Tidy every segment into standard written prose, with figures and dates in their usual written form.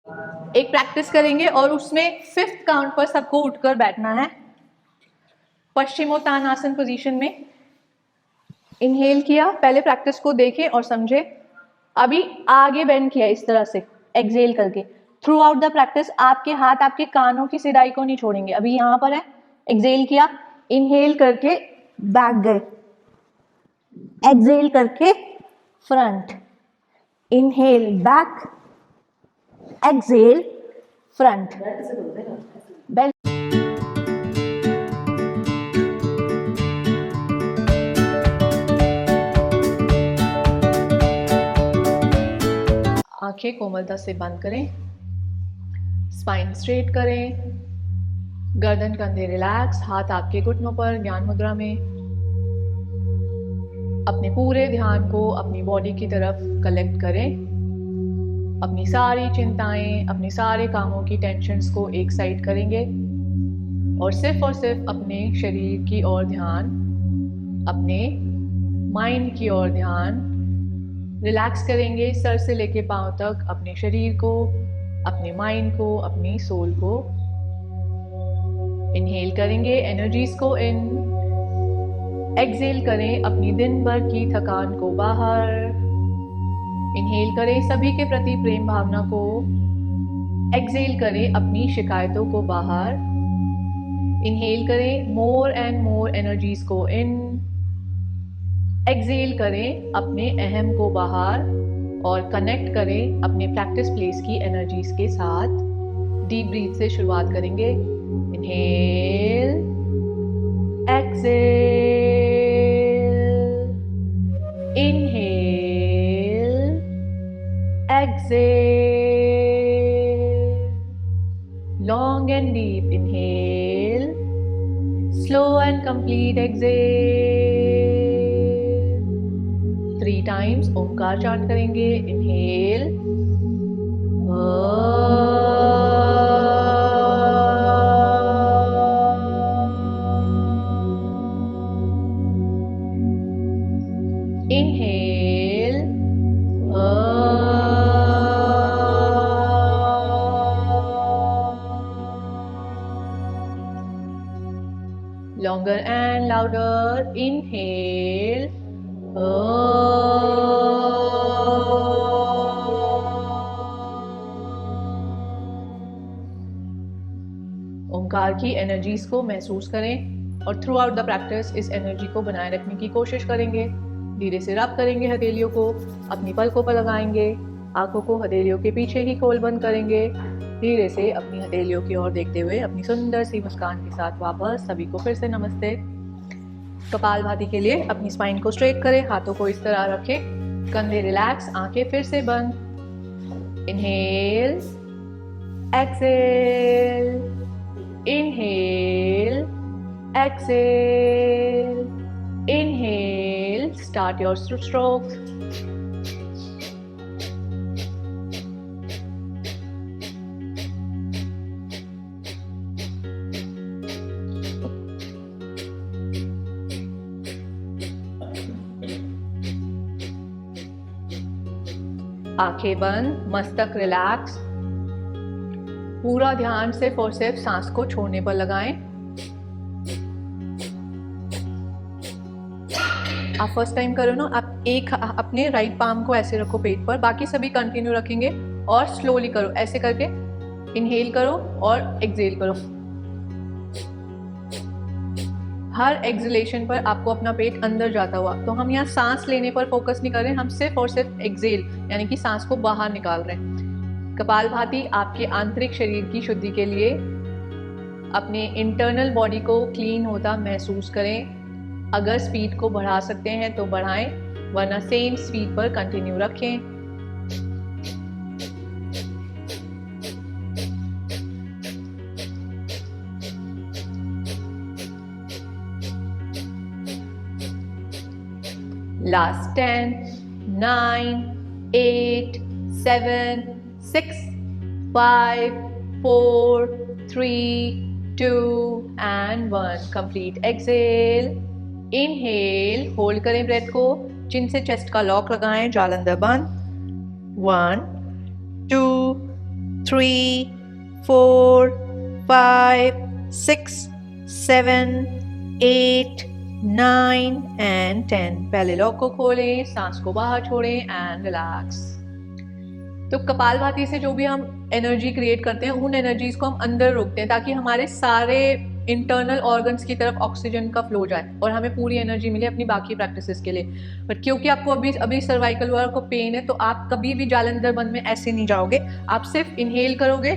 एक प्रैक्टिस करेंगे और उसमें 5th काउंट पर सबको उठकर बैठना है पश्चिमोत्तानासन पोजीशन में। इनहेल किया, पहले प्रैक्टिस को देखें और समझे। अभी आगे बेंड किया इस तरह से एक्सहेल करके। थ्रू आउट द प्रैक्टिस आपके हाथ आपके कानों की सिराई को नहीं छोड़ेंगे। अभी यहाँ पर है, एक्सहेल किया, इनहेल करके बैक गए, एक्सहेल करके front, inhale back, exhale front, belt. आंखें कोमलता से बंद करें, स्पाइन स्ट्रेट करें, गर्दन कंधे रिलैक्स, हाथ आपके घुटनों पर ज्ञान मुद्रा में। अपने पूरे ध्यान को अपनी बॉडी की तरफ कलेक्ट करें। अपनी सारी चिंताएं, अपने सारे कामों की टेंशन्स को एक साइड करेंगे और सिर्फ अपने शरीर की ओर ध्यान, अपने माइंड की ओर ध्यान। रिलैक्स करेंगे सर से लेके पांव तक अपने शरीर को, अपने माइंड को, अपनी सोल को। इनहेल करेंगे एनर्जीज को इन, एक्सहेल करें अपनी दिन भर की थकान को बाहर। इनहेल करें सभी के प्रति प्रेम भावना को, एक्सहेल करें अपनी शिकायतों को बाहर। इनहेल करें मोर एंड मोर एनर्जीज को इन, एक्सहेल करें अपने अहम को बाहर और कनेक्ट करें अपने प्रैक्टिस प्लेस की एनर्जीज के साथ। डीप ब्रीथ से शुरुआत करेंगे। Inhale, exhale, inhale, exhale, long and deep inhale, slow and complete exhale. 3 times Omkar chant करेंगे। Inhale, inhale, longer and louder. Inhale, Omkar की एनर्जीज को महसूस करें और थ्रू आउट द प्रैक्टिस इस एनर्जी को बनाए रखने की कोशिश करेंगे। धीरे से रब करेंगे हथेलियों को, अपनी पलकों पर लगाएंगे, आंखों को हथेलियों के पीछे ही खोल बंद करेंगे। धीरे से अपनी हथेलियों की ओर देखते हुए अपनी सुंदर सी मुस्कान के साथ वापस सभी को फिर से नमस्ते। कपालभाति के लिए अपनी स्पाइन को स्ट्रेट करें, हाथों को इस तरह रखें, कंधे रिलैक्स, आंखें फिर से बंद। Inhale, exhale, inhale, exhale, inhale, start your stroke. आंखें बंद, मस्तक रिलैक्स, पूरा ध्यान सिर्फ और सिर्फ सांस को छोड़ने पर लगाएं। आप फर्स्ट टाइम करो ना, आप एक अपने राइट पाम को ऐसे रखो पेट पर, बाकी सभी कंटिन्यू रखेंगे और स्लोली करो, ऐसे करके इनहेल करो और एक्सहेल करो। हर एक्सहेलेशन पर आपको अपना पेट अंदर जाता हुआ, तो हम यहाँ सांस लेने पर फोकस नहीं कर रहे हैं, हम सिर्फ और सिर्फ एक्सहेल यानी कि सांस को बाहर निकाल रहे हैं। कपालभाति आपके आंतरिक शरीर की शुद्धि के लिए अपने इंटरनल बॉडी को क्लीन होता महसूस करें। अगर स्पीड को बढ़ा सकते हैं तो बढ़ाएं, वरना सेम स्पीड पर कंटिन्यू रखें। Last 10, 9, 8, 7, 6, 5, 4, 3, 2 and 1. Complete exhale. Inhale. Hold करें ब्रेथ को, चिन से चेस्ट का लॉक लगाएं, जालंधर बंद। 1, 2, 3, 4, 5, 6, 7, 8, 9 and 10। पहले लॉक को खोलें, सांस को बाहर छोड़ें एंड रिलैक्स। तो कपालभाति से जो भी हम एनर्जी क्रिएट करते हैं, उन एनर्जीज को हम अंदर रोकते हैं ताकि हमारे सारे इंटरनल ऑर्गन्स की तरफ ऑक्सीजन का फ्लो जाए और हमें पूरी एनर्जी मिले अपनी बाकी प्रैक्टिसेस के लिए। बट क्योंकि आपको अभी सर्वाइकल वाला को पेन है, तो आप कभी भी जालंधर बंद में ऐसे नहीं जाओगे। आप सिर्फ इनहेल करोगे,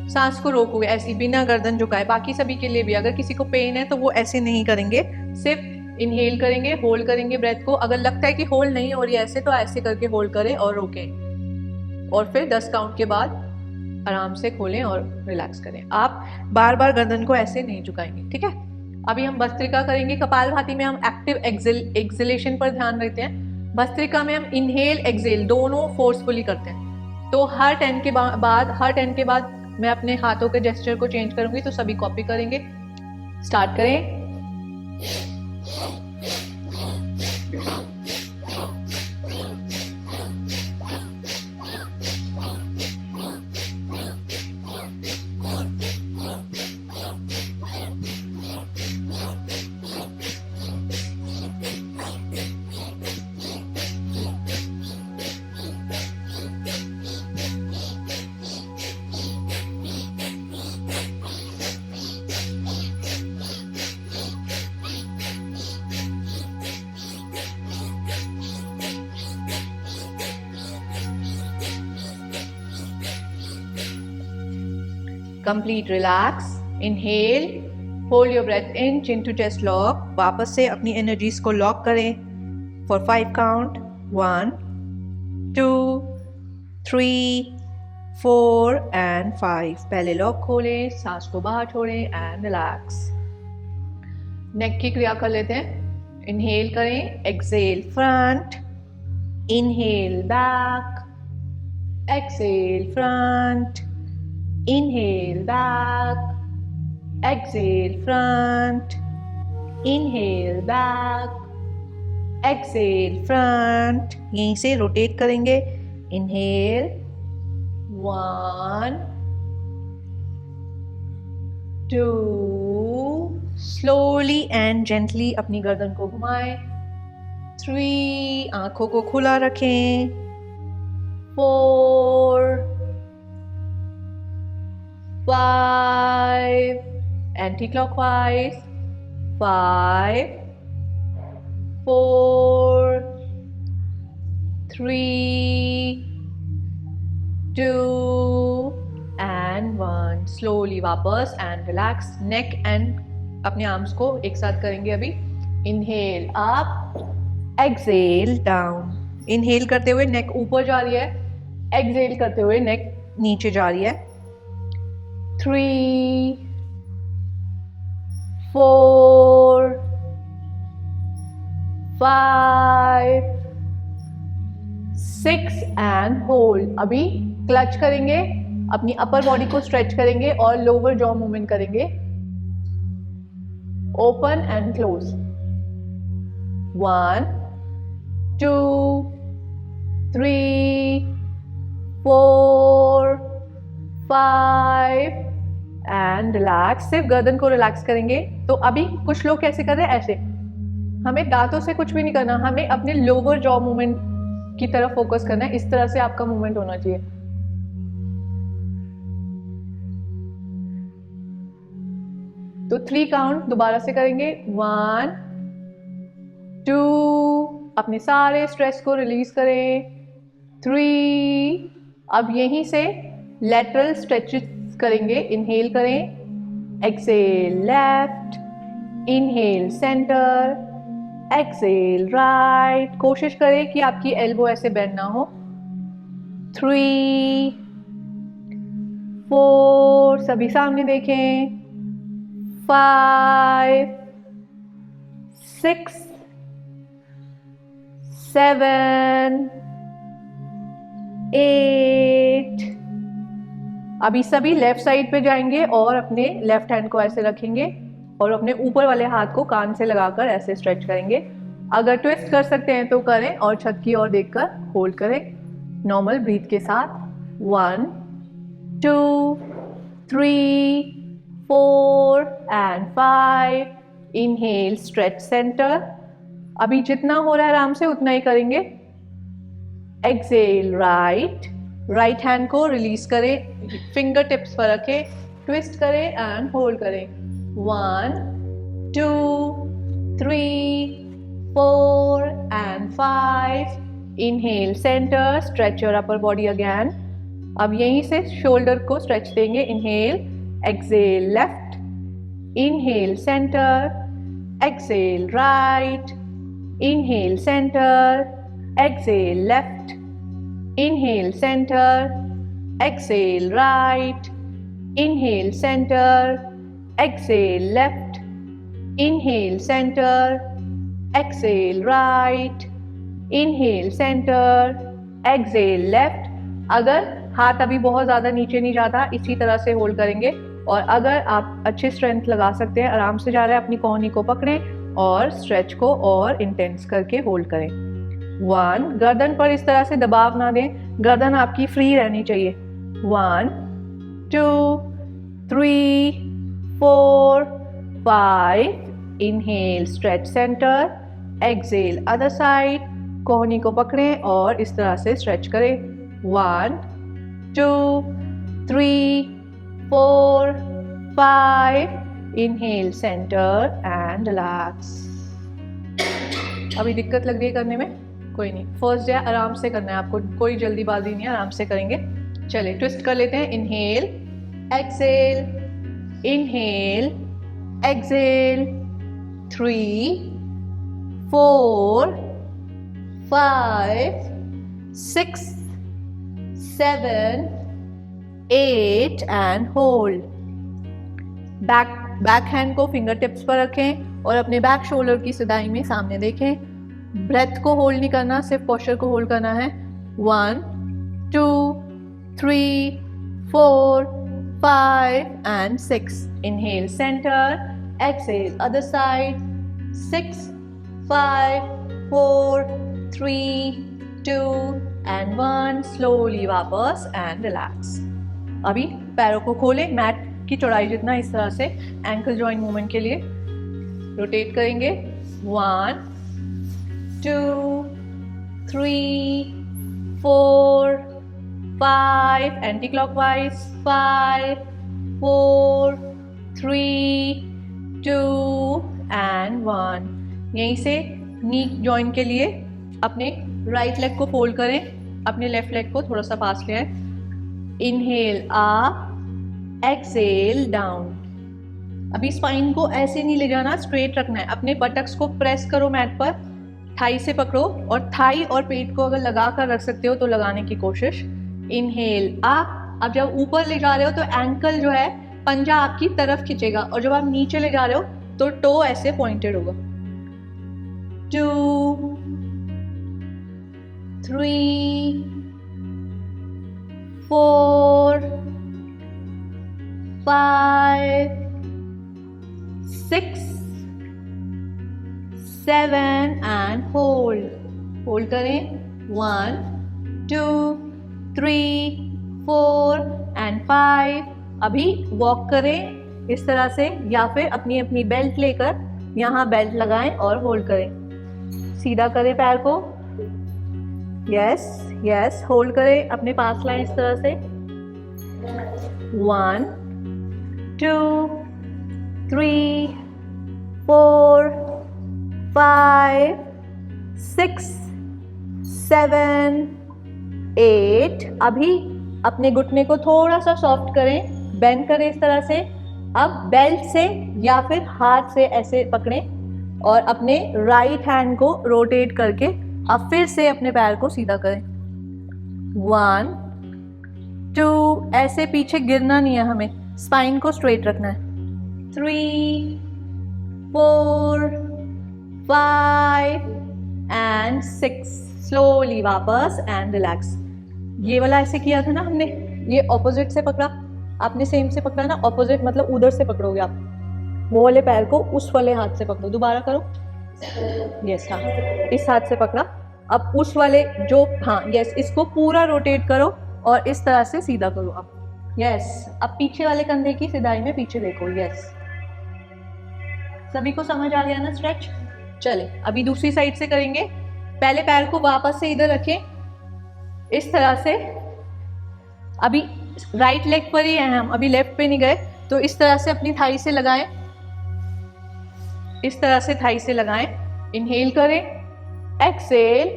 सांस को रोकोगे ऐसी बिना गर्दन झुकाए। बाकी सभी के लिए भी अगर किसी को पेन है तो वो ऐसे नहीं करेंगे, सिर्फ इनहेल करेंगे, होल्ड करेंगे ब्रेथ को। अगर लगता है कि होल्ड नहीं हो रही है ऐसे, तो ऐसे करके होल्ड करें और रोकें और फिर 10 काउंट के बाद आराम से खोलें और रिलैक्स करें। आप बार बार गर्दन को ऐसे नहीं झुकाएंगे, ठीक है। अभी हम भस्त्रिका करेंगे। कपालभाति में हम एक्टिव एक्सलेशन पर ध्यान देते हैं। भस्त्रिका में हम इनहेल एक्सेल दोनों फोर्सफुली करते हैं। तो हर 10 के बाद मैं अपने हाथों के जेस्चर को चेंज करूंगी, तो सभी कॉपी करेंगे। स्टार्ट करें। Complete relax. Inhale. Hold your breath in. Chin to chest lock. वापस से अपनी एनर्जीज को लॉक करें for 5 count. 1, 2, 3, 4 and 5। पहले लॉक खोलें, सांस को बाहर छोड़ें एंड रिलैक्स। नेक की क्रिया कर लेते हैं। इनहेल करें, exhale front, inhale back, exhale front, inhale back, exhale front, inhale back, exhale front। यहीं से रोटेट करेंगे। inhale 1, 2, slowly and gently अपनी गर्दन को घुमाएं। 3, आंखों को खुला रखें। 4, 5, anti-clockwise, 5, 4, 3, 2 and 1। slowly वापस and relax। neck and अपने आर्म्स को एक साथ करेंगे अभी। inhale up, exhale down। inhale करते हुए neck ऊपर जा रही है, exhale करते हुए neck नीचे जा रही है। 3, 4, 5, 6 and hold। अभी क्लच करेंगे, अपनी अपर बॉडी को स्ट्रेच करेंगे और लोअर जॉ मूवमेंट करेंगे। Open and close. 1, 2, 3, 4, 5 and relax. सिर्फ गर्दन को रिलैक्स करेंगे। तो अभी कुछ लोग कैसे कर रहे हैं, ऐसे। हमें दांतों से कुछ भी नहीं करना, हमें अपने लोअर जॉ मूवमेंट की तरफ फोकस करना है। इस तरह से आपका मूवमेंट होना चाहिए। तो 3 काउंट दोबारा से करेंगे। 1, 2, अपने सारे स्ट्रेस को रिलीज करें। 3, अब यहीं से लेटरल स्ट्रेचेस करेंगे। इनहेल करें, exhale left, inhale centre, exhale right. कोशिश करें कि आपकी एल्बो ऐसे बेंड ना हो। 3, 4, सभी सामने देखें। 5, 6, 7, 8। अभी सभी लेफ्ट साइड पे जाएंगे और अपने लेफ्ट हैंड को ऐसे रखेंगे और अपने ऊपर वाले हाथ को कान से लगाकर ऐसे स्ट्रेच करेंगे। अगर ट्विस्ट कर सकते हैं तो करें और छत की ओर देखकर होल्ड करें नॉर्मल ब्रीथ के साथ। 1, 2, 3, 4 and 5. Inhale, stretch center. अभी जितना हो रहा है आराम से उतना ही करेंगे. Exhale, right hand को रिलीज करें, फिंगर टिप्स पर रखें, ट्विस्ट करें एंड होल्ड करें. 1, 2, 3, 4 and 5. Inhale, center, stretch your upper body again. अब यहीं से शोल्डर को स्ट्रेच देंगे. Inhale, exhale left. Inhale, center. Exhale, right. Inhale, center. Exhale, left. Inhale, center. Exhale, right. Inhale, center. Exhale, left. Inhale, center. Exhale, right. Inhale, center. Exhale, left. अगर हाथ अभी बहुत ज़्यादा नीचे नहीं जाता, इसी तरह से होल्ड करेंगे. और अगर आप अच्छे स्ट्रेंथ लगा सकते हैं, आराम से जा रहा है, अपनी कोहनी को पकड़ें और स्ट्रेच को और इंटेंस करके होल्ड करें. 1, गर्दन पर इस तरह से दबाव ना दें, गर्दन आपकी फ्री रहनी चाहिए. 1, 2, 3, 4, 5. Inhale, stretch center. Exhale, other side. कोहनी को पकड़ें और इस तरह से स्ट्रेच करें. 1, 2, 3, 4, 5. Inhale, center and relax. अभी दिक्कत लग रही है करने में? कोई नहीं, फर्स्ट डे आराम से करना है आपको, कोई जल्दीबाजी नहीं है, आराम से करेंगे. चलिए ट्विस्ट कर लेते हैं. Inhale, exhale, inhale, exhale. 3, 4, 5, 6, 7, 8 and hold. Back hand को फिंगर टिप्स पर रखें और अपने बैक शोल्डर की सिधाई में सामने देखें. ब्रेथ को होल्ड नहीं करना, सिर्फ पोस्चर को होल्ड करना है. 1, 2, 3, 4, 5 and 6. Inhale, center. Exhale, other side. 6, 5, 4, 3, 2 and 1. Slowly वापस and relax. अभी पैरों को खोलें, मैट की चौड़ाई जितना, इस तरह से एंकल जॉइंट मूवमेंट के लिए रोटेट करेंगे. 1, 2, 3, 4, 5. Anti clockwise. 5, 4, 3, 2 and 1. यहीं से नी जॉइंट के लिए अपने राइट लेग को फोल्ड करें, अपने लेफ्ट लेग को थोड़ा सा पास ले आए. Inhale up, exhale down. अभी स्पाइन को ऐसे नहीं ले जाना, स्ट्रेट रखना है. अपने बटक्स को प्रेस करो मैट पर, थाई से पकड़ो और थाई और पेट को अगर लगा कर रख सकते हो तो लगाने की कोशिश. Inhale up. अब जब ऊपर ले जा रहे हो तो एंकल जो है पंजा आपकी तरफ खींचेगा और जब आप नीचे ले जा रहे हो तो टो ऐसे पॉइंटेड होगा. 2, 3, 4, 5, 6, 7 and hold करें. 1, 2, 3, 4 and 5. अभी वॉक करें इस तरह से, या फिर अपनी अपनी बेल्ट लेकर यहाँ बेल्ट लगाएं और होल्ड करें. सीधा करें पैर को. यस, होल्ड करें, अपने पास लाएं इस तरह से. 1, 2, 3, 4, 5, 6, 7, 8. अभी अपने घुटने को थोड़ा सा सॉफ्ट करें, बेंड करें इस तरह से. अब बेल्ट से या फिर हाथ से ऐसे पकड़ें और अपने राइट हैंड को रोटेट करके अब फिर से अपने पैर को सीधा करें. 1, 2. ऐसे पीछे गिरना नहीं है, हमें स्पाइन को स्ट्रेट रखना है. 3, 4, 5 and 6. स्लोली वापस एंड रिलैक्स. ये वाला ऐसे किया था ना हमने, ये ऑपोजिट से पकड़ा, आपने सेम से पकड़ा ना. ऑपोजिट मतलब उधर से पकड़ोगे आप, वो वाले पैर को उस वाले हाथ से पकड़ो. दोबारा करो. यस, हाँ, इस हाथ से पकड़ा. अब उस वाले जो, हाँ यस, इसको पूरा रोटेट करो और इस तरह से सीधा करो. आप यस, अब पीछे वाले कंधे की सिधाई में पीछे देखो। यस, सभी को समझ आ गया ना स्ट्रेच? चले अभी दूसरी साइड से करेंगे। पहले पैर को वापस से इधर रखें इस तरह से। अभी राइट लेग पर ही हैं हम, अभी लेफ्ट पे नहीं गए। तो इस तरह से अपनी थाई से लगाएं, इस तरह से थाई से लगाएं। इनहेल करें, एक्सेल,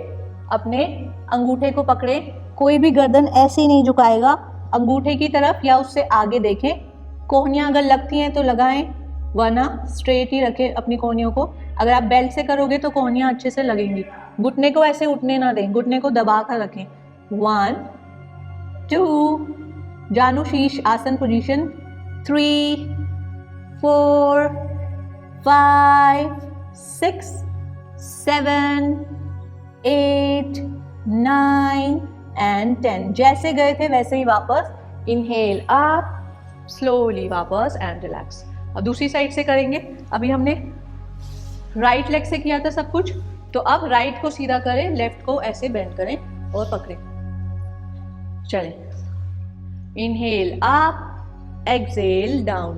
अपने अंगूठे को पकड़े। कोई भी गर्दन ऐसे ही नहीं झुकाएगा, अंगूठे की तरफ या उससे आगे देखें। कोहनियां अगर लगती हैं तो लगाएं, वरना स्ट्रेट ही रखें अपनी कोहनियों को। अगर आप बेल्ट से करोगे तो कोहनियां अच्छे से लगेंगी। घुटने को ऐसे उठने ना दें, घुटने को दबा कर रखें। 1 2, जानु शीश आसन पोजीशन। 3 4 5 6 7 8 9 एंड 10। जैसे गए थे वैसे ही वापस। इनहेल अप, स्लोली वापस एंड रिलैक्स। अब दूसरी साइड से करेंगे। अभी हमने राइट लेग से किया था सब कुछ, तो अब राइट को सीधा करें, लेफ्ट को ऐसे बेंड करें और पकड़ें। चलें, inhale up, exhale down,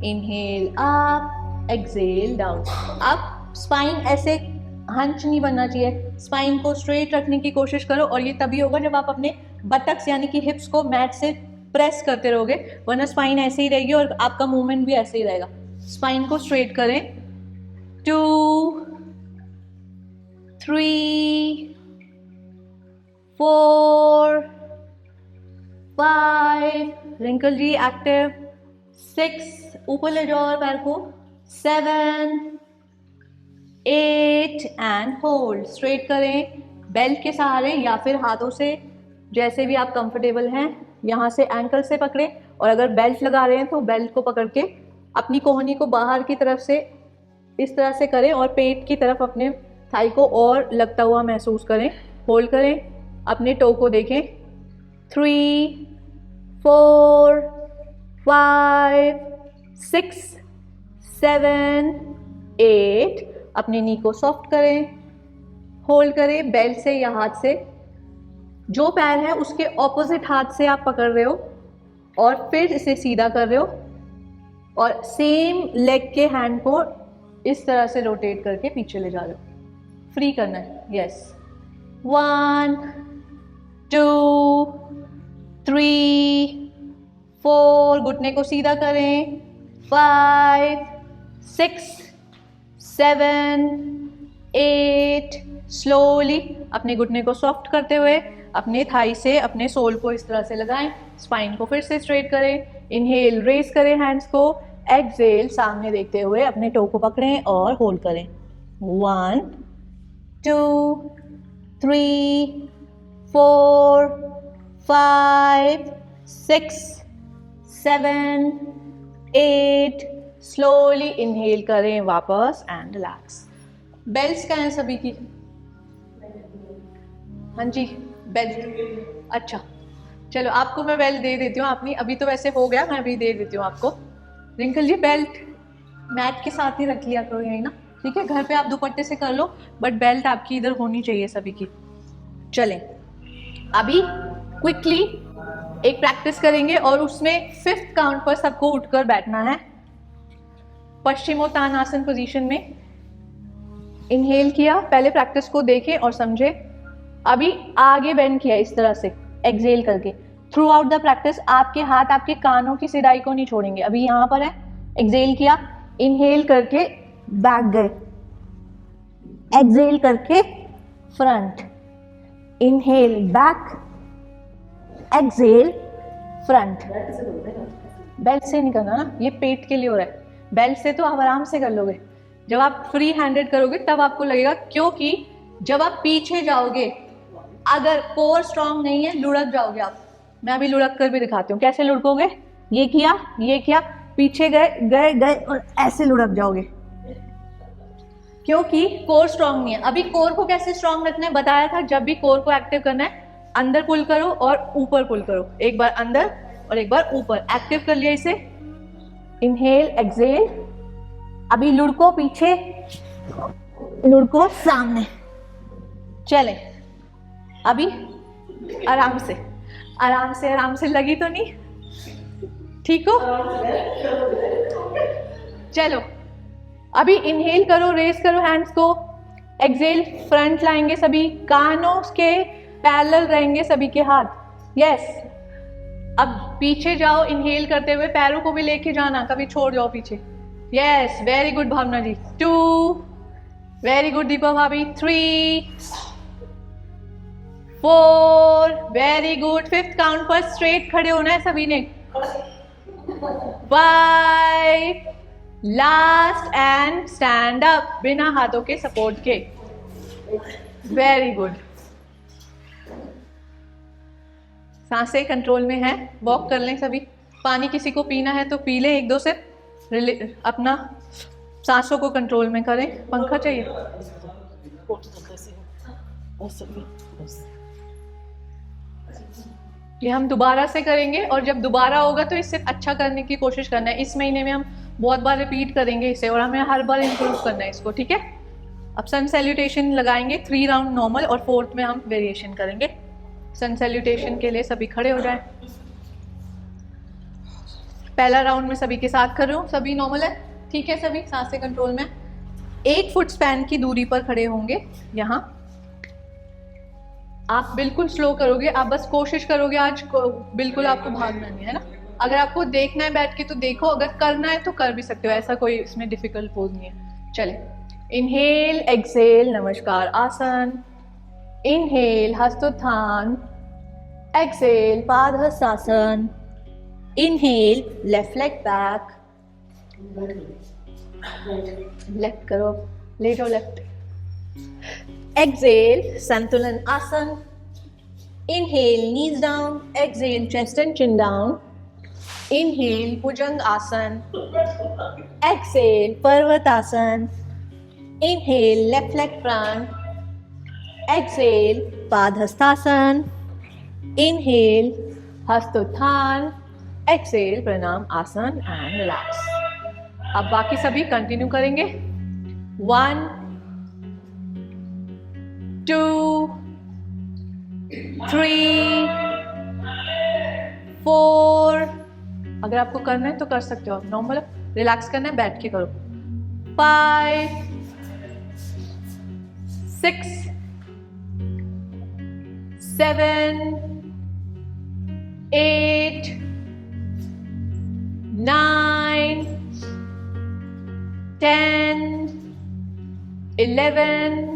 inhale up, exhale down. अब स्पाइन ऐसे हंच नहीं बनना चाहिए, स्पाइन को स्ट्रेट रखने की कोशिश करो। और ये तभी होगा जब आप अपने बटक्स यानी कि हिप्स को मैट से प्रेस करते रहोगे, वरना स्पाइन ऐसे ही रहेगी और आपका मूवमेंट भी ऐसे ही रहेगा। स्पाइन को स्ट्रेट करें। 2 3 4 5, रिंकल जी एक्टिव। 6, ऊपर ले जाओ और पैर को। 7 8 एंड होल्ड। स्ट्रेट करें बेल्ट के सहारे या फिर हाथों से, जैसे भी आप कंफर्टेबल हैं। यहाँ से एंकल से पकड़ें, और अगर बेल्ट लगा रहे हैं तो बेल्ट को पकड़ के अपनी कोहनी को बाहर की तरफ से इस तरह से करें और पेट की तरफ अपने थाई को और लगता हुआ महसूस करें। होल्ड करें, अपने टो को देखें। 3 4 5 6 7 8, अपने नी को सॉफ्ट करें। होल्ड करें बेल्ट से या हाथ से, जो पैर है उसके ऑपोजिट हाथ से आप पकड़ रहे हो और फिर इसे सीधा कर रहे हो, और सेम लेग के हैंड को इस तरह से रोटेट करके पीछे ले जा रहे हो। फ्री करना है। यस, 1 2 3 4, घुटने को सीधा करें। 5 6 7 8, स्लोली अपने घुटने को सॉफ्ट करते हुए अपने थाई से अपने सोल को इस तरह से लगाएं। स्पाइन को फिर से स्ट्रेट करें। इनहेल, रेस करें हैंड्स को। एक्सेल, सामने देखते हुए अपने टो को पकड़ें और होल्ड करें। 1 2 3 4 5 6 7 8, स्लोली इनहेल करें वापस एंड रिलैक्स। बेल्ट्स का है सभी की? हाँ जी, बेल्ट। अच्छा, चलो आपको मैं बेल्ट दे देती हूँ। आपने अभी तो वैसे हो गया, मैं अभी दे देती हूँ आपको। रिंकल जी, बेल्ट मैट के साथ ही रख लिया करो यही ना, ठीक है? घर पे आप दुपट्टे से कर लो, बट बेल्ट आपकी इधर होनी चाहिए सभी की। चलें, अभी क्विकली एक प्रैक्टिस करेंगे और उसमें 5th काउंट पर सबको उठकर बैठना है। पश्चिमोत्तानासन पोजीशन में इनहेल किया, पहले प्रैक्टिस को देखें और समझें। अभी आगे बेंड किया इस तरह से एक्सेल करके। थ्रू आउट द प्रैक्टिस आपके हाथ आपके कानों की सिधाई को नहीं छोड़ेंगे। अभी यहाँ पर है, एक्सेल किया, इनहेल करके बैक गए, एक्सेल करके front, inhale back, exhale front. Belt से नहीं करना ना, ये पेट के लिए हो रहा है। बेल्ट से तो आप आराम से कर लोगे, जब आप फ्री हैंडेड करोगे तब आपको लगेगा, क्योंकि जब आप पीछे जाओगे अगर कोर स्ट्रांग नहीं है लुढ़क जाओगे आप। मैं अभी लुढ़क कर भी दिखाती हूँ कैसे लुढ़कोगे। ये किया, पीछे गए गए गए और ऐसे लुढ़क जाओगे, क्योंकि कोर स्ट्रांग नहीं है। अभी कोर को कैसे स्ट्रांग रखना है बताया था। जब भी कोर को एक्टिव करना है, अंदर पुल करो और ऊपर पुल करो, एक बार अंदर और एक बार ऊपर। एक्टिव कर लिया इसे। Inhale, exhale. अभी लुढ़को पीछे, लुढ़को सामने। चलें, अभी आराम से लगी तो नहीं? ठीक हो? चलो अभी इनहेल करो, रेस करो हैंड्स को, एक्सेल फ्रंट लाएंगे सभी, कानों के पैरेलल रहेंगे सभी के हाथ। यस, अब पीछे जाओ इनहेल करते हुए, पैरों को भी लेके जाना, कभी छोड़ जाओ पीछे। यस, वेरी गुड भावना जी। 2, वेरी गुड दीपा भाभी। 3, 4, वेरी गुड। 5th काउंट पर स्ट्रेट खड़े होना है सभी ने। 5, लास्ट एंड स्टैंड अप बिना हाथों के सपोर्ट के। Very good. सांसें कंट्रोल में है, वॉक कर लें सभी। पानी किसी को पीना है तो पी लें 1-2 से, अपना सांसों को कंट्रोल में करें। पंखा चाहिए? ये हम दोबारा से करेंगे और जब दोबारा होगा तो इससे अच्छा करने की कोशिश करना है। इस महीने में हम बहुत बार रिपीट करेंगे इसे और हमें हर बार इम्प्रूव करना है इसको, ठीक है? अब सन सैल्यूटेशन लगाएंगे, 3 राउंड नॉर्मल और 4th में हम वेरिएशन करेंगे। सन सैल्यूटेशन के लिए सभी खड़े हो जाएं। पहला राउंड में सभी के साथ कर रहे हो, सभी नॉर्मल है, ठीक है? सभी सांसें कंट्रोल में। 1 फुट स्पैन की दूरी पर खड़े होंगे यहाँ। आप बिल्कुल स्लो करोगे, आप बस कोशिश करोगे आज बिल्कुल आपको भागना नहीं है ना। अगर आपको देखना है बैठ के तो देखो, अगर करना है तो कर भी सकते हो, ऐसा कोई इसमें डिफिकल्ट पोज नहीं है। चले, inhale, exhale, namaskar asana. Inhale, hastottan. Exhale, padahastasana. Inhale, left leg back, left करो, ले जाओ left. Exhale, santulan asana. Inhale, knees down. Exhale, chest and chin down. Inhale, bhujang asana. Exhale, parvatasana. Inhale, left leg front. Exhale, padahastasana. Inhale, hastottan. Exhale, pranam asana and relax. अब बाकी सभी continue करेंगे। 1, 2, 3, 4, अगर आपको करना है तो कर सकते हो, नॉर्मल रिलैक्स करना है बैठ के करो। 5, 6, 7, 8, 9, 10, 11,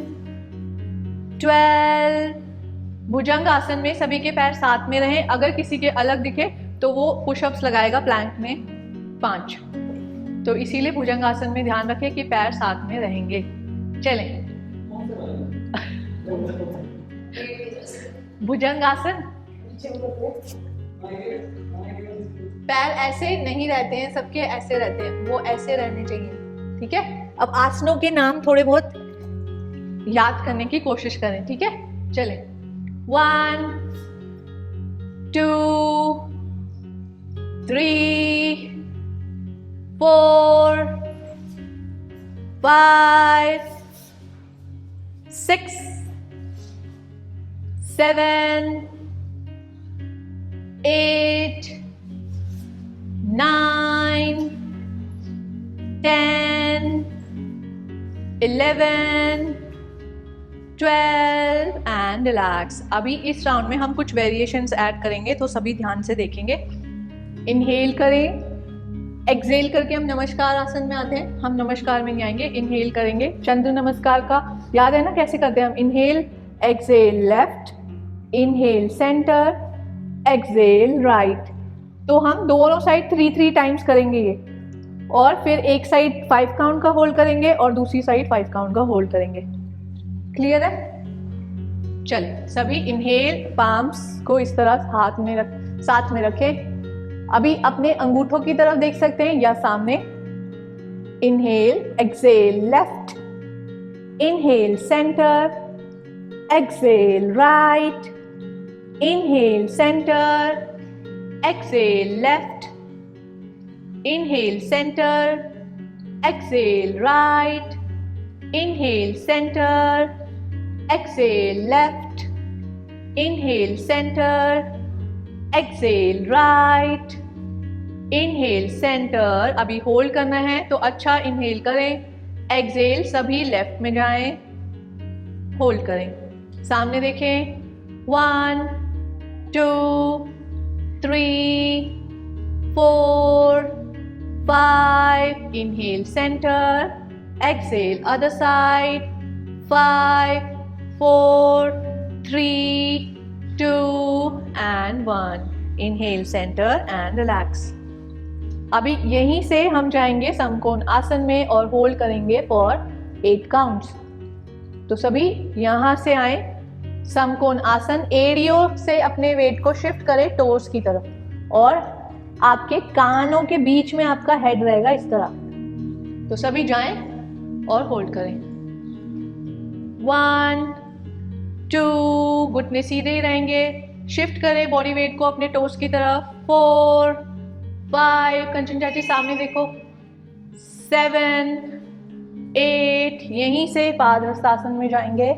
12। भुजंग आसन में सभी के पैर साथ में रहें, अगर किसी के अलग दिखे तो वो पुशअप्स लगाएगा प्लैंक में 5। तो इसीलिए भुजंग आसन में ध्यान रखें कि पैर साथ में रहेंगे। चलें, भुजंग आसन। पैर ऐसे नहीं रहते हैं, सबके ऐसे रहते हैं, वो ऐसे रहने चाहिए, ठीक है? अब आसनों के नाम थोड़े बहुत याद करने की कोशिश करें, ठीक है? चलें, 1, 2, 3, 4, 5, 6, 7, 8, 9, 10, 11, 12 एंड रिलैक्स। अभी इस राउंड में हम कुछ वेरिएशंस ऐड करेंगे तो सभी ध्यान से देखेंगे। इनहेल करें, एक्सेल करके हम नमस्कार आसन में आते हैं। हम नमस्कार में नहीं आएंगे, इनहेल करेंगे। चंद्र नमस्कार का याद है ना कैसे करते हैं हम? Inhale, exhale left, inhale centre, exhale right. तो हम दोनों साइड 3 टाइम्स करेंगे ये, और फिर एक साइड 5 काउंट का होल्ड करेंगे और दूसरी साइड 5 काउंट का होल्ड करेंगे। क्लियर है? चलिए सभी इनहेल, पाम्स को इस तरह हाथ में साथ में रखें। अभी अपने अंगूठों की तरफ देख सकते हैं या सामने। Inhale, exhale left, inhale centre, exhale right, inhale centre, exhale left, inhale centre, exhale right, inhale centre, exhale left, inhale centre, exhale right, inhale centre, अभी होल्ड करना है तो अच्छा इनहेल करें। एक्सहेल सभी लेफ्ट में जाएं, होल्ड करें। सामने देखें, 1 2 3 4 5, inhale center, exhale other side, 5 4 3 2 and 1, inhale center and relax। अभी यहीं से हम जाएंगे समकोण आसन में और होल्ड करेंगे फॉर 8 काउंट्स। तो सभी यहां से आए, समकोण आसन, एड़ियों से अपने वेट को शिफ्ट करें टोस की तरफ और आपके कानों के बीच में आपका हेड रहेगा इस तरह। तो सभी जाएं और होल्ड करें। 1 2, घुटने सीधे ही रहेंगे, शिफ्ट करें बॉडी वेट को अपने टोस की तरफ। 4 5, कंचन चाची सामने देखो। 7 8, यहीं से पादहस्तासन में जाएंगे।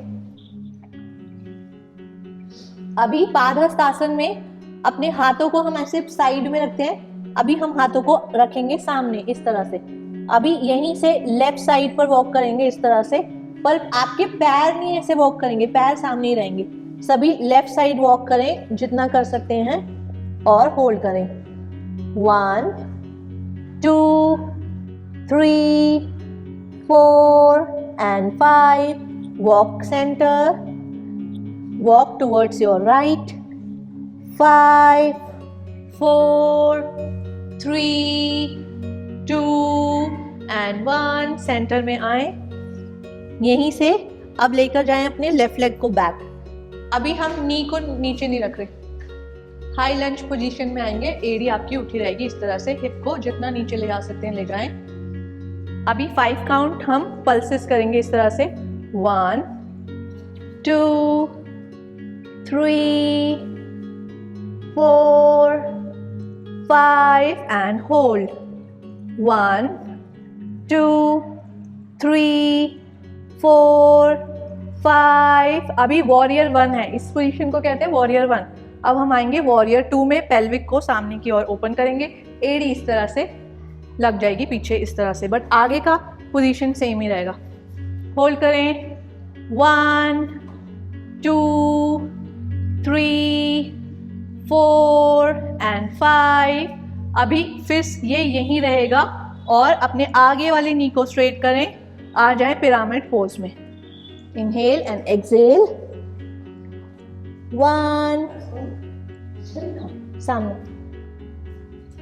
अभी पादहस्तासन में अपने हाथों को हम ऐसे साइड में रखते हैं, अभी हम हाथों को रखेंगे सामने इस तरह से। अभी यहीं से लेफ्ट साइड पर वॉक करेंगे इस तरह से, पर आपके पैर नहीं ऐसे वॉक करेंगे, पैर सामने ही रहेंगे। सभी लेफ्ट साइड वॉक करें जितना कर सकते हैं और होल्ड करें। 1 2 3 4 and 5, walk center, walk towards your right, 5 4 3 2 and 1, centre में आए। यहीं से अब लेकर जाएं अपने लेफ्ट लेग को बैक। अभी हम नी को नीचे नहीं रख रहे, हाई लंज पोजीशन में आएंगे, एड़ी आपकी उठी रहेगी इस तरह से। हिप को जितना नीचे ले जा सकते हैं ले जाएं। अभी 5 काउंट हम पल्सेस करेंगे इस तरह से। 1 2 3 4 5 and hold। 1 2 3 4 5। अभी वॉरियर 1 है, इस पोजीशन को कहते हैं वॉरियर 1। अब हम आएंगे वॉरियर 2 में, पेल्विक को सामने की ओर ओपन करेंगे, एड़ी इस तरह से लग जाएगी पीछे इस तरह से, बट आगे का पोजीशन सेम ही रहेगा। होल्ड करें। 1 2 3 4 and 5। अभी फिर ये यहीं रहेगा और अपने आगे वाली नी को स्ट्रेट करें, आ जाए पिरामिड पोज में। Inhale and exhale. 1 सामने,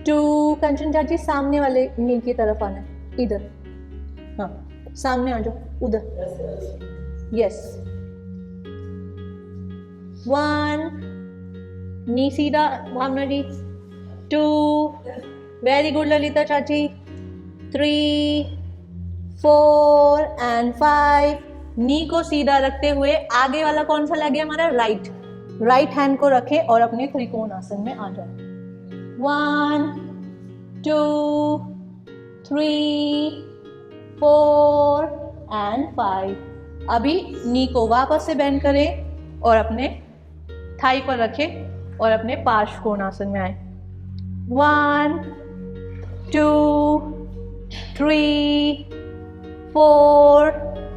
2, कंचन चाची सामने वाले नी की तरफ आना है, इधर, हाँ सामने आ जाओ, उधर, यस। 1, नी सीधा भावना जी। 2, वेरी गुड ललिता चाची। 3 4 and 5, नी को सीधा रखते हुए आगे वाला कौन सा लगे हमारा, राइट हैंड को रखें और अपने त्रिकोण आसन में आ जाए। 1 2 3 4 and 5। अभी नी को वापस से बेंड करें और अपने थाई पर रखें और अपने पार्श्व कोणासन में आए। 1 2 3 4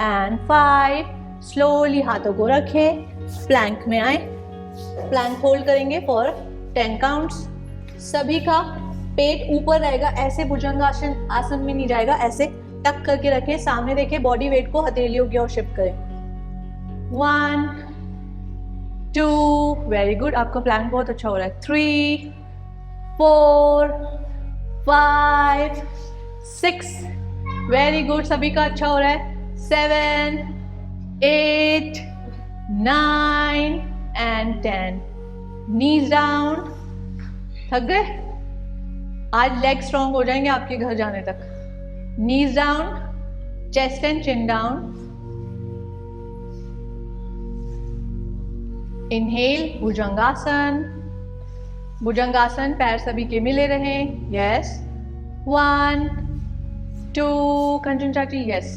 and 5। स्लोली हाथों को रखें, प्लैंक में आए, प्लैंक होल्ड करेंगे फॉर 10 काउंट्स। सभी का पेट ऊपर रहेगा, ऐसे भुजंगासन आसन में नहीं जाएगा, ऐसे टक करके रखें, सामने देखें, बॉडी वेट को हथेलियों की ओर शिफ्ट करें। 1 2, वेरी गुड, आपका प्लैंक बहुत अच्छा हो रहा है। 3 4 5 6, वेरी गुड, सभी का अच्छा हो रहा है। 7 8 9 and 10, नीज डाउन। थक गए? आज लेग स्ट्रॉन्ग हो जाएंगे आपके घर जाने तक। Knees down, chest and chin down. Inhale, bhujangasana. Bhujangasana, पैर सभी के मिले रहें, यस। 1 2, कंचन चाची, यस।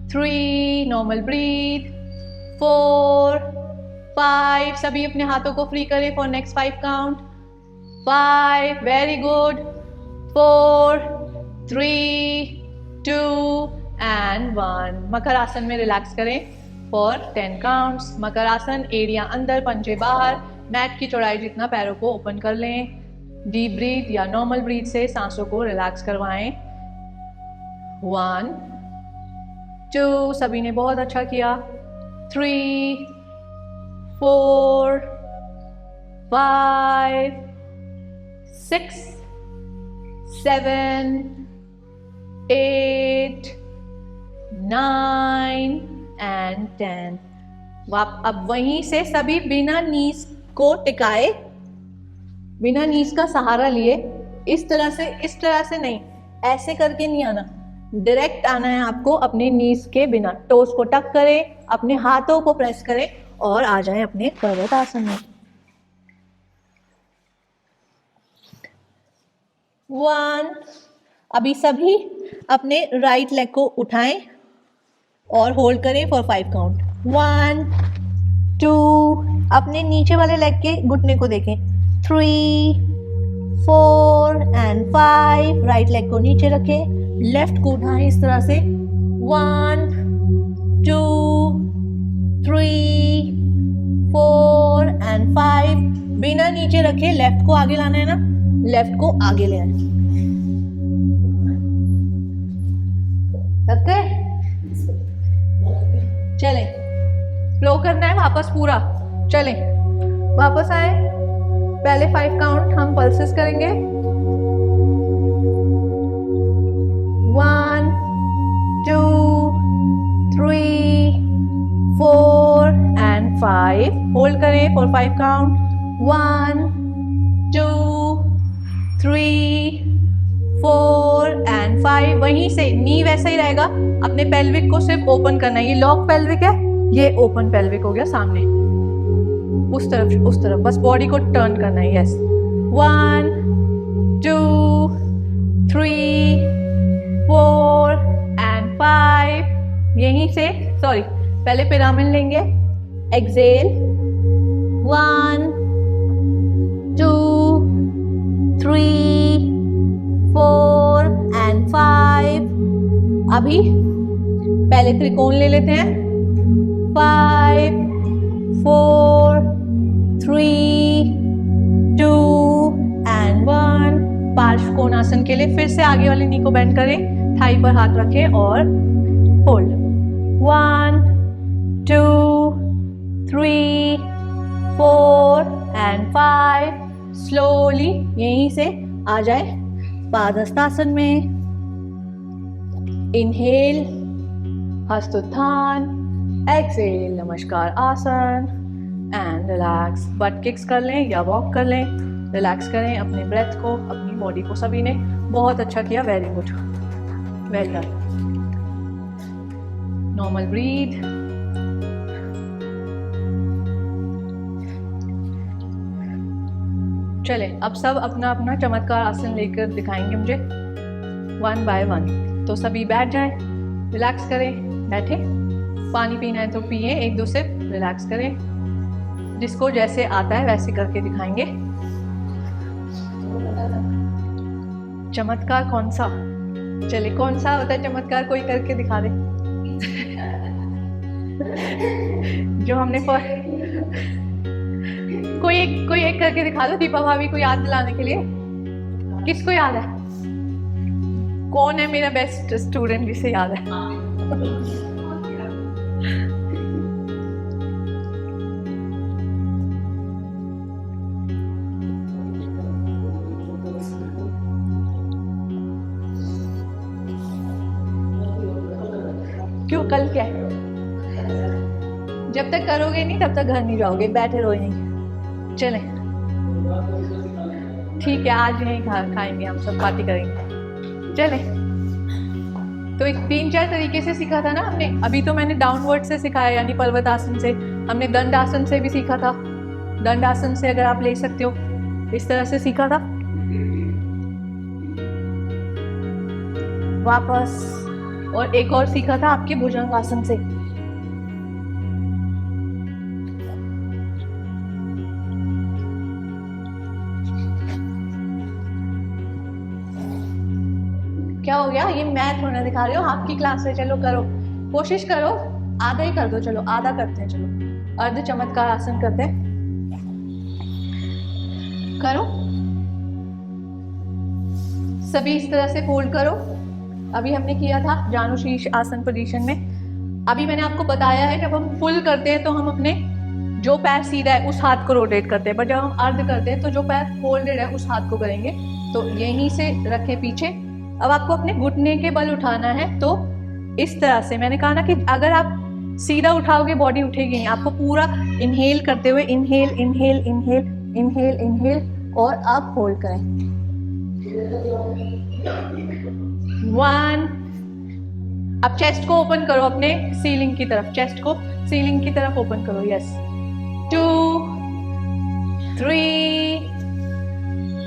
3, normal breath. 4 5, सभी अपने हाथों को फ्री करें for next 5 count. 5, very good. 4, 3, 2 and 1. मकर आसन में रिलैक्स करें फॉर 10 काउंट्स. मकर आसन, एड़ियां अंदर, पंजे बाहर, मैट की चौड़ाई जितना पैरों को ओपन कर लें. डीप ब्रीथ या नॉर्मल ब्रीथ से सांसों को रिलैक्स करवाएं. 1, 2, सभी ने बहुत अच्छा किया. 3, 4, 5, 6, 7, 8, 9 and 10. अब वहीं से सभी बिना नीज को टिकाए, बिना नीज का सहारा लिए, इस तरह से नहीं, ऐसे करके नहीं आना, डायरेक्ट आना है आपको अपने नीज के बिना. टोस को टक करें, अपने हाथों को प्रेस करें और आ जाएं अपने पर्वत आसन में. 1. अभी सभी अपने राइट लेग को उठाएं और होल्ड करें फॉर 5 काउंट. 1, 2, अपने नीचे वाले लेग के घुटने को देखें. 3, 4 and 5. राइट लेग को नीचे रखें, लेफ्ट को उठाएं इस तरह से. 1, 2, 3, 4 and 5. बिना नीचे रखे लेफ्ट को आगे लाना है ना, लेफ्ट को आगे ले आए. ओके, चलें, फ्लो करना है वापस पूरा. चलें, वापस आए. पहले 5 काउंट हम पल्सेस करेंगे. 1, 2, 3, 4 and 5. होल्ड करें फॉर 5 काउंट. 1, 2, 3, 4 and 5. वहीं से नी वैसा ही रहेगा, अपने पेल्विक को सिर्फ ओपन करना है. ये लॉक पेल्विक है, ये ओपन पेल्विक हो गया सामने, उस तरफ बस बॉडी को टर्न करना है. यस. 1, 2, 3, 4 and 5. यहीं से पहले पिरामिड लेंगे. एक्सेल. 1, 2, 3, 4 and 5. अभी पहले त्रिकोण ले लेते हैं. 5, 4, 3, 2 and 1. पार्श्व कोणासन के लिए फिर से आगे वाली नी को बेंड करें, थाई पर हाथ रखें और होल्ड. 1, 2, 3, 4 and 5. स्लोली यहीं से आ जाए पादहस्तासन में. इनहेल हस्तोत्थान, एक्सेल नमस्कार आसन एंड रिलैक्स. बट किक्स कर लें या वॉक कर लें, रिलैक्स करें अपने ब्रेथ को, अपनी बॉडी को. सभी ने बहुत अच्छा किया. Very good, well done. Normal breath. चले, अब सब अपना अपना चमत्कार आसन लेकर दिखाएंगे मुझे 1 by 1. तो सभी बैठ जाएं, रिलैक्स करें, बैठे. पानी पीना है तो पिए, 1-2 सिप, रिलैक्स करें. जिसको जैसे आता है वैसे करके दिखाएंगे. चमत्कार कौन सा? चले, कौन सा होता है चमत्कार, कोई करके दिखा दे. जो हमने कोई एक करके दिखा दो. दीपा भाभी को याद दिलाने के लिए. किसको याद है? कौन है मेरा बेस्ट स्टूडेंट जिसे याद है? क्यों, कल क्या है? जब तक करोगे नहीं तब तक घर नहीं जाओगे, बैठे रहो यहीं. चलें, ठीक है, आज यहीं खाएंगे हम सब, पार्टी करेंगे. चलें, तो 3-4 तरीके से सीखा था ना हमने. अभी तो मैंने डाउनवर्ड से सिखाया, यानी पर्वत आसन से. हमने दंड आसन से भी सीखा था. दंड आसन से अगर आप ले सकते हो, इस तरह से सीखा था. वापस, और एक और सीखा था आपके भुजंग आसन से. क्या हो गया? ये मैं थोड़ा दिखा रही हूँ, आपकी क्लास है। चलो करो, कोशिश करो, आधा ही कर दो। चलो आधा करते हैं, चलो अर्ध चमत्कार आसन करते हैं। करो, सभी इस तरह से फोल्ड करो। अभी हमने किया था जानुशीर्ष आसन पोजीशन में। अभी मैंने आपको बताया है जब हम फुल करते हैं तो हम अपने जो पैर सीधा है उस हाथ को रोटेट करते हैं, पर जब हम अर्ध करते हैं तो जो पैर फोल्डेड है उस हाथ को करेंगे। तो यहीं से रखें पीछे। अब आपको अपने घुटने के बल उठाना है, तो इस तरह से मैंने कहा ना कि अगर आप सीधा उठाओगे बॉडी उठेगी नहीं। आपको पूरा इनहेल करते हुए inhale inhale inhale inhale inhale और आप होल्ड करें। 1। अब चेस्ट को ओपन करो अपने सीलिंग की तरफ, चेस्ट को सीलिंग की तरफ ओपन करो। यस। 2 3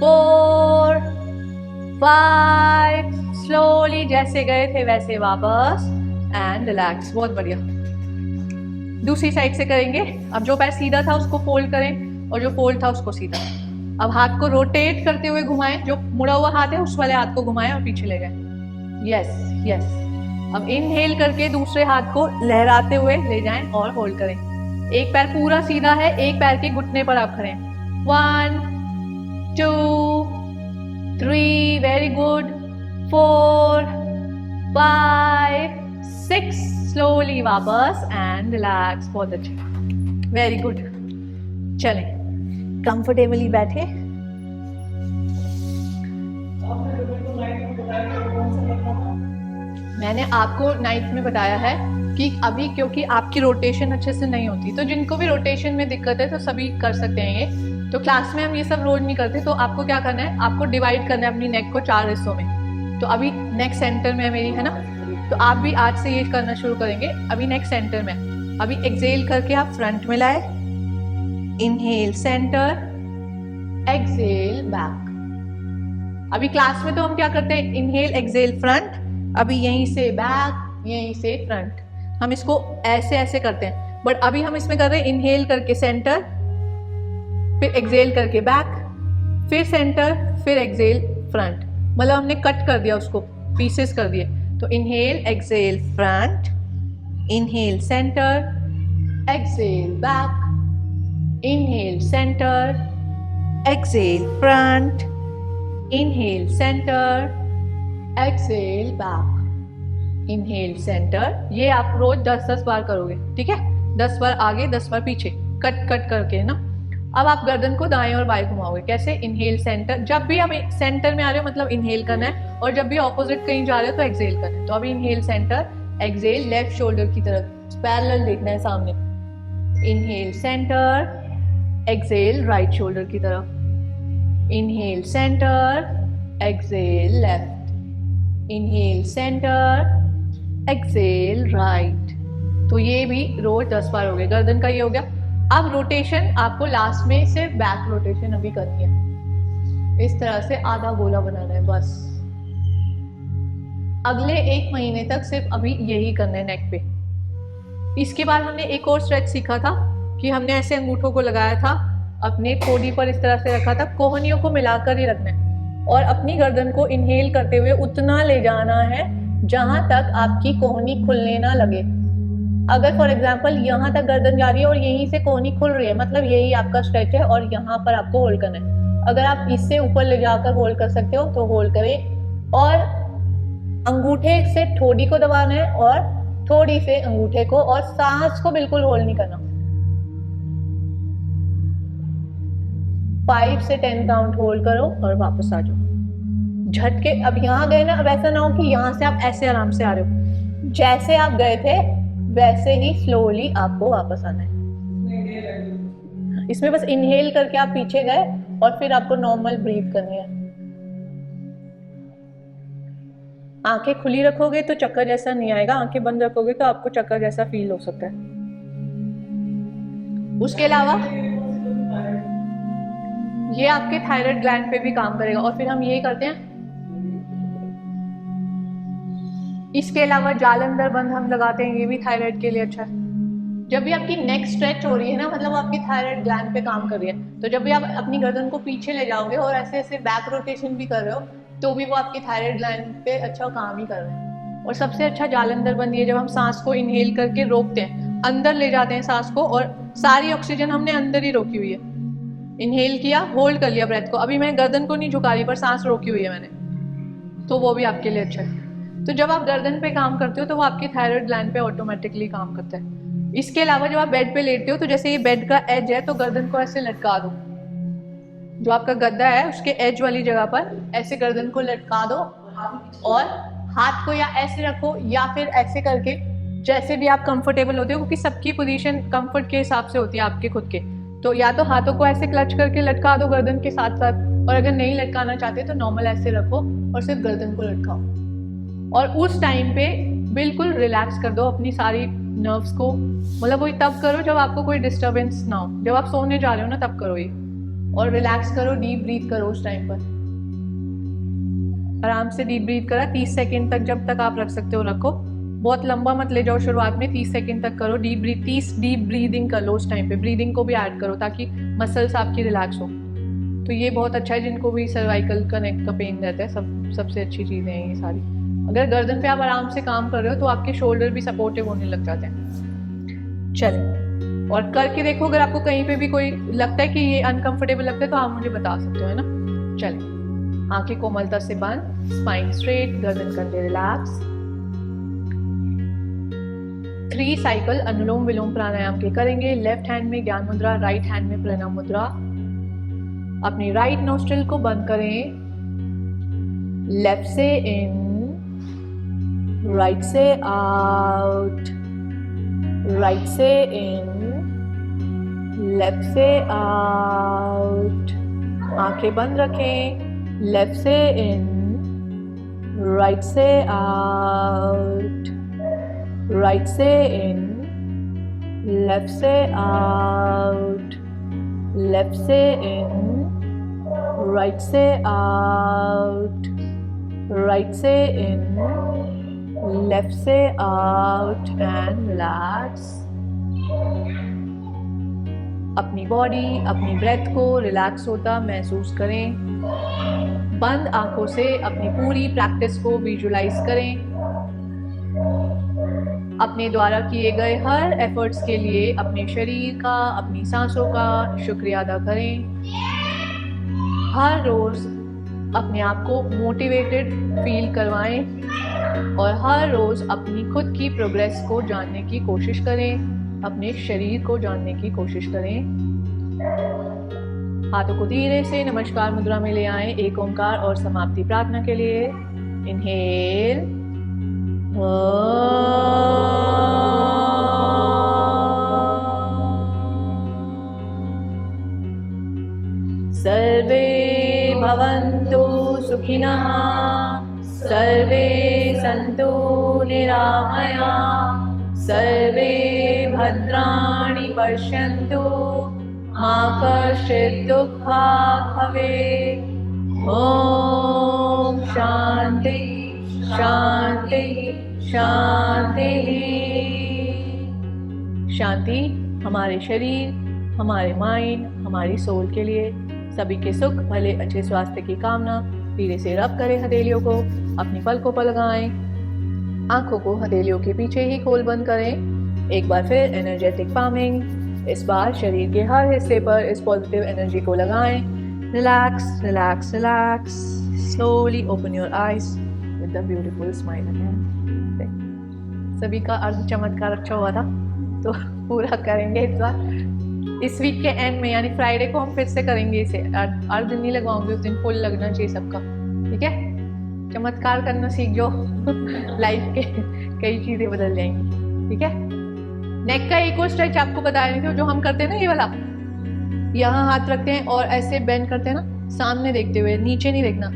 4 5। स्लोली जैसे गए थे वैसे वापस एंड रिलैक्स। बहुत बढ़िया। दूसरी साइड से करेंगे। अब जो पैर सीधा था उसको फोल्ड करें और जो फोल्ड था उसको सीधा। अब हाथ को रोटेट करते हुए घुमाएं, जो मुड़ा हुआ हाथ है उस वाले हाथ को घुमाएं और पीछे ले जाएं। Yes yes. अब इनहेल करके दूसरे हाथ को लहराते हुए ले जाएं और होल्ड करें। एक पैर पूरा सीधा है, एक पैर के घुटने पर आप खड़े हैं। 1 2 3 वेरी गुड। 4 5 6। स्लोली वापस एंड रिलैक्स। बहुत अच्छा, वेरी गुड। चलें, कंफर्टेबली बैठे। मैंने आपको नाइट में बताया है कि अभी क्योंकि आपकी रोटेशन अच्छे से नहीं होती, तो जिनको भी रोटेशन में दिक्कत है तो सभी कर सकते हैं ये। तो क्लास में हम ये सब रोज नहीं करते, तो आपको क्या करना है, आपको डिवाइड करना है अपनी नेक को 4 हिस्सों में। तो अभी नेक सेंटर में है मेरी, है ना, तो आप भी आज से ये करना शुरू करेंगे। अभी नेक सेंटर में, अभी एक्सेल करके आप फ्रंट में लाए, इनहेल सेंटर, एक्सेल बैक। अभी क्लास में तो हम क्या करते हैं, इनहेल एक्सेल फ्रंट, अभी यहीं से बैक, यहीं से फ्रंट। हम इसको ऐसे ऐसे करते हैं, बट अभी हम इसमें कर रहे हैं इनहेल करके सेंटर, फिर एक्सेल करके बैक, फिर सेंटर, फिर एक्सेल फ्रंट। मतलब हमने कट कर दिया उसको, पीसेस कर दिए। तो inhale exhale front, inhale centre, exhale back, inhale centre, exhale front, inhale centre, exhale back, inhale centre. ये आप रोज 10-10 बार करोगे, ठीक है? 10 बार आगे 10 बार पीछे, कट कट करके, है ना। अब आप गर्दन को दाएं और बाएं घुमाओगे। कैसे? इनहेल सेंटर, जब भी आप सेंटर में आ रहे हो मतलब इनहेल करना है, और जब भी ऑपोजिट कहीं जा रहे हो तो एक्सेल करना है। तो अभी inhale centre, exhale left shoulder की तरफ पैरेलल देखना है सामने। Inhale centre, exhale right shoulder की तरफ। Inhale centre, exhale left, inhale centre, exhale right. तो ये भी रोज 10 बार हो गए। गर्दन का ये हो गया। अब रोटेशन आपको लास्ट में सिर्फ बैक रोटेशन अभी करनी है। इस तरह से आधा गोला बनाना है बस। अगले 1 महीने तक सिर्फ अभी यही करना है नेक पे। इसके बाद हमने एक और स्ट्रेच सीखा था कि हमने ऐसे अंगूठों को लगाया था, अपने कोहनी पर इस तरह से रखा था, कोहनियों को मिलाकर ही रखना है और अपनी गर्दन को इनहेल करते हुए उतना ले जाना है जहां तक आपकी कोहनी खुलने ना लगे। अगर फॉर एग्जांपल यहाँ तक गर्दन जा रही है और यहीं से कोहनी खुल रही है, मतलब यही आपका स्ट्रेच है और यहाँ पर आपको होल्ड करना है। अगर आप इससे ऊपर ले जाकर होल्ड कर सकते हो तो होल्ड करें, और अंगूठे से ठोड़ी को दबाना है और थोड़ी से अंगूठे को, और सांस को बिल्कुल होल्ड नहीं करना। 5 से 10 काउंट होल्ड करो और वापस आ जाओ। झटके अब यहाँ गए ना, अब ऐसा ना हो कि यहाँ से आप ऐसे आराम से आ रहे हो। जैसे आप गए थे वैसे ही स्लोली आपको वापस आना है। इसमें बस इनहेल करके आप पीछे गए और फिर आपको नॉर्मल ब्रीथ करनी है। आंखें खुली रखोगे तो चक्कर जैसा नहीं आएगा, आंखें बंद रखोगे तो आपको चक्कर जैसा फील हो सकता है। उसके अलावा ये आपके थायराइड ग्लैंड पे भी काम करेगा। और फिर हम ये करते हैं, इसके अलावा जालंधर बंद हम लगाते हैं, ये भी थायराइड के लिए अच्छा है। जब भी आपकी नेक स्ट्रेच हो रही है ना, मतलब आपकी थायराइड ग्लैंड पे काम कर रही है, तो जब भी आप अपनी गर्दन को पीछे ले जाओगे और ऐसे ऐसे बैक रोटेशन भी कर रहे हो, तो भी वो आपकी थायराइड ग्लैंड पे अच्छा काम ही कर रहे हैं। और सबसे अच्छा जालंधर बंदी है जब हम सांस को इनहेल करके रोकते हैं, अंदर ले जाते हैं सांस को, और सारी ऑक्सीजन हमने अंदर ही रोकी हुई है। इनहेल किया, होल्ड कर लिया ब्रेथ को, अभी मैं गर्दन को नहीं झुका रही पर सांस रोकी हुई है मैंने, तो वो भी आपके लिए अच्छा है। तो जब आप गर्दन पे काम करते हो तो वो आपकी थायराइड ग्लैंड पे ऑटोमेटिकली काम करता है। इसके अलावा जब आप बेड पे लेटते हो तो जैसे ये बेड का एज है तो गर्दन को ऐसे लटका दो, जो आपका गद्दा है उसके एज वाली जगह पर ऐसे गर्दन को लटका दो, और हाथ को या ऐसे रखो या फिर ऐसे करके, जैसे भी आप कंफर्टेबल होते हो, क्योंकि सबकी पोजीशन कंफर्ट के हिसाब से होती है आपके खुद के। तो या तो हाथों को ऐसे क्लच करके लटका दो गर्दन के साथ साथ, और अगर नहीं लटकाना चाहते तो नॉर्मल ऐसे रखो और सिर्फ गर्दन को लटकाओ। और उस टाइम पे बिल्कुल रिलैक्स कर दो अपनी सारी नर्व्स को, मतलब वही तब करो जब आपको कोई डिस्टर्बेंस ना हो, जब आप सोने जा रहे हो ना तब करो ये, और रिलैक्स करो, डीप ब्रीथ करो उस टाइम पर। आराम से डीप ब्रीथ करा 30 सेकंड तक, जब तक आप रख सकते हो रखो, बहुत लंबा मत ले जाओ शुरुआत में, 30 सेकंड तक करो डीप ब्रीथ। 30 डीप ब्रीदिंग कर लो उस टाइम पे, ब्रीदिंग को भी ऐड करो ताकि मसल्स आपकी रिलैक्स हो। तो ये बहुत अच्छा है जिनको भी सर्वाइकल का नेक का पेन रहता है, सबसे अच्छी चीज़ें हैं ये सारी। अगर गर्दन पे आप आराम से काम कर रहे हो तो आपके शोल्डर भी सपोर्टिव होने लग जाते हैं। चलिए, और करके देखो, अगर आपको कहीं पे भी कोई लगता है कि ये अनकंफर्टेबल लगता है तो आप मुझे बता सकते हो, है ना। चलिए, आंखें कोमलता से बंद, स्पाइन स्ट्रेट, गर्दन कंधे रिलैक्स। 3 साइकिल अनुलोम विलोम प्राणायाम के करेंगे। लेफ्ट हैंड में ज्ञान मुद्रा, राइट हैंड में प्रणव मुद्रा। अपनी राइट नोस्ट्रिल को बंद करें, लेफ्ट से इन, राइट से आउट, राइट से इन, लेफ्ट से आउट। आंखें बंद रखें, लेफ्ट से इन, राइट से आउट, राइट से इन, लेफ्ट से आउट, लेफ्ट से इन, राइट से आउट, राइट से इन, लेफ्ट से आउट, एंड रिलैक्स। अपनी बॉडी, अपनी ब्रेथ को रिलैक्स होता महसूस करें। बंद आंखों से अपनी पूरी प्रैक्टिस को विजुलाइज करें। अपने द्वारा किए गए हर एफर्ट्स के लिए अपने शरीर का, अपनी सांसों का शुक्रिया अदा करें। हर रोज अपने आप को मोटिवेटेड फील करवाएं और हर रोज अपनी खुद की प्रोग्रेस को जानने की कोशिश करें, अपने शरीर को जानने की कोशिश करें। हाथों को धीरे से नमस्कार मुद्रा में ले आएं, एक ओंकार और समाप्ति प्रार्थना के लिए। इनहेल, सर्वे भवन्तु सुखिनः, सर्वे सन्तु निरामयाः, सर्वे भद्राणि पश्यन्तु, मा कश्चित् दुःखात् भवेत्। ॐ शान्ति शान्ति शान्ति। शांति हमारे शरीर, हमारे माइंड, हमारी सोल के लिए, सभी के सुख भले अच्छे स्वास्थ्य की कामना। धीरे से रब करें हथेलियों को, अपनी पलकों पर लगाएं, आंखों को हथेलियों के पीछे ही खोल बंद करें। एक बार फिर एनर्जेटिक पामिंग, इस बार शरीर के हर हिस्से पर इस पॉजिटिव एनर्जी को लगाएं। Relax relax relax. Slowly open your eyes with the beautiful smile again. सभी का अर्ध चमत्कार अच्छा हुआ था तो पूरा करेंगे इस बार। इस वीक के एंड में यानी फ्राइडे को हम फिर से करेंगे इसे। अर्ध नहीं लगवाऊंगी उस दिन, फुल लगना चाहिए सबका, ठीक है। चमत्कार करना सीख जाओ लाइफ के कई चीजें बदल जाएंगी, ठीक है। नेक का एक और स्ट्रेच आपको बताया नहीं था, जो हम करते हैं ना, ये वाला, यहाँ हाथ रखते हैं और ऐसे बेंड करते हैं ना, सामने देखते हुए, नीचे नहीं देखना।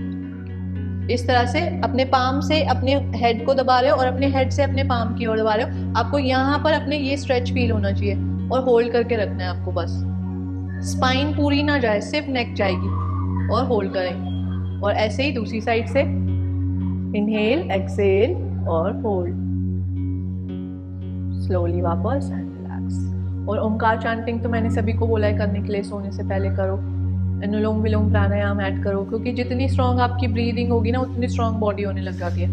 इस तरह से अपने पाम से अपने हेड को दबा रहे हो और अपने हेड से अपने पाम की ओर दबा रहे हो। आपको यहाँ पर अपने ये स्ट्रेच फील होना चाहिए और होल्ड करके रखना है आपको बस। स्पाइन पूरी ना जाए, सिर्फ नेक जाएगी और होल्ड करें। और ऐसे ही दूसरी साइड से इनहेल, एक्सेल और होल्ड। स्लोली वापस एंड रिलैक्स। और ओमकार चैंटिंग तो मैंने सभी को बोला है करने के लिए, सोने से पहले करो। अनुलोम विलोम प्राणायाम ऐड करो, क्योंकि जितनी स्ट्रांग आपकी ब्रीदिंग होगी ना उतनी स्ट्रांग बॉडी होने लग जाती है।